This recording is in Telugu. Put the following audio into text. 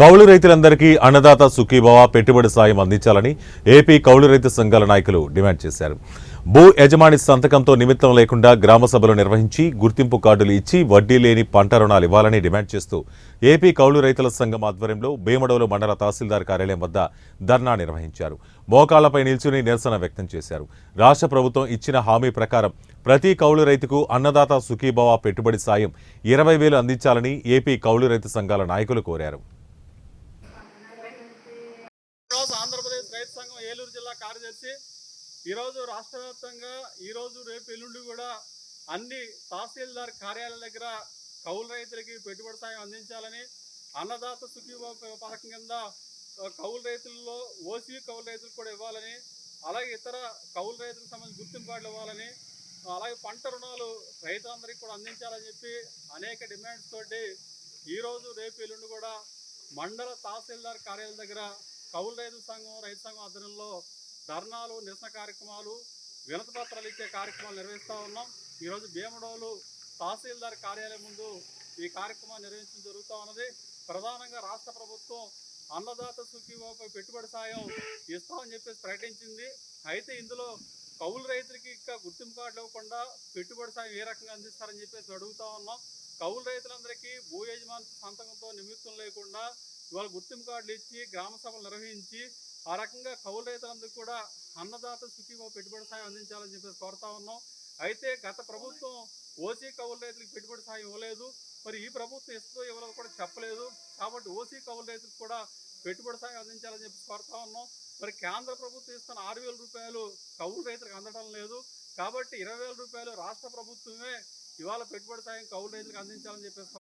కౌలు రైతులందరికీ అన్నదాత సుఖీభవ పెట్టుబడి సాయం అందించాలని ఏపీ కౌలు రైతు సంఘాల నాయకులు డిమాండ్ చేశారు. భూ యజమాని సంతకంతో నిమిత్తం లేకుండా గ్రామ సభలు నిర్వహించి గుర్తింపు కార్డులు ఇచ్చి వడ్డీ లేని పంట రుణాలు ఇవ్వాలని డిమాండ్ చేస్తూ ఏపీ కౌలు రైతుల సంఘం ఆధ్వర్యంలో భీమడోలు మండల తహసీల్దార్ కార్యాలయం వద్ద ధర్నా నిర్వహించారు. మోకాళ్లపై నిల్చుని నిరసన వ్యక్తం చేశారు. రాష్ట్ర ప్రభుత్వం ఇచ్చిన హామీ ప్రకారం ప్రతి కౌలు రైతుకు అన్నదాత సుఖీభవ పెట్టుబడి సాయం 20,000 అందించాలని ఏపీ కౌలు రైతు సంఘాల నాయకులు కోరారు. ఆంధ్రప్రదేశ్ రైతు సంఘం ఏలూరు జిల్లా కార్యదర్శి ఈరోజు రాష్ట్ర వ్యాప్తంగా ఈరోజు రేపు ఎల్లుండి కూడా అన్ని తహసీల్దార్ కార్యాలయాల దగ్గర కౌలు రైతులకి పెట్టుబడి సాయం అందించాలని, అన్నదాత సుఖీభవ పథకం కింద కౌలు రైతుల్లో ఓసీ కౌలు రైతులకు కూడా ఇవ్వాలని, అలాగే ఇతర కౌలు రైతులకు సంబంధించి గుర్తింపు కార్డులు ఇవ్వాలని, అలాగే పంట రుణాలు రైతులందరికీ కూడా అందించాలని చెప్పి అనేక డిమాండ్స్ తోటి ఈరోజు రేపు ఎల్లుండి కూడా మండల తహసీల్దార్ కార్యాలయం దగ్గర కౌలు రైతు సంఘం ఆధ్వర్యంలో ధర్నాలు, నిరసన కార్యక్రమాలు, వినతి పత్రాలు ఇచ్చే కార్యక్రమాలు నిర్వహిస్తూ ఉన్నాం. ఈరోజు భీమడోలు తహసీల్దార్ కార్యాలయం ముందు ఈ కార్యక్రమాన్ని నిర్వహించడం జరుగుతూ ఉన్నది. ప్రధానంగా రాష్ట్ర ప్రభుత్వం అన్నదాత సుఖీభవపై పెట్టుబడి సాయం ఇస్తామని చెప్పేసి ప్రకటించింది. అయితే ఇందులో కౌలు రైతులకి ఇంకా గుర్తింపు కార్డులు ఇవ్వకుండా పెట్టుబడి సాయం ఏ రకంగా అందిస్తారని చెప్పేసి అడుగుతూ ఉన్నాం. కౌలు రైతులందరికీ భూ యజమాని సంతకంతో నిమిత్తం లేకుండా ఇవాళ గుర్తింపు కార్డులు ఇచ్చి గ్రామ సభలు నిర్వహించి ఆ రకంగా కౌలు రైతులందరికీ కూడా అన్నదాత సుఖీభవ పెట్టుబడి సాయం అందించాలని చెప్పేసి కోరుతా ఉన్నాం. అయితే గత ప్రభుత్వం ఓసీ కౌలు రైతులకు పెట్టుబడి సాయం ఇవ్వలేదు, మరి ఈ ప్రభుత్వం ఇస్తూ ఇవ్వలేదు కూడా చెప్పలేదు. కాబట్టి ఓసీ కౌలు రైతులకు కూడా పెట్టుబడి సాయం అందించాలని చెప్పి కోరుతా ఉన్నాం. మరి కేంద్ర ప్రభుత్వం ఇస్తున్న 6,000 రూపాయలు కౌలు రైతులకు అందడం లేదు. కాబట్టి 20,000 రూపాయలు రాష్ట్ర ప్రభుత్వమే ఇవాళ పెట్టుబడి సాయం కౌలు రైతులకు అందించాలని చెప్పేసి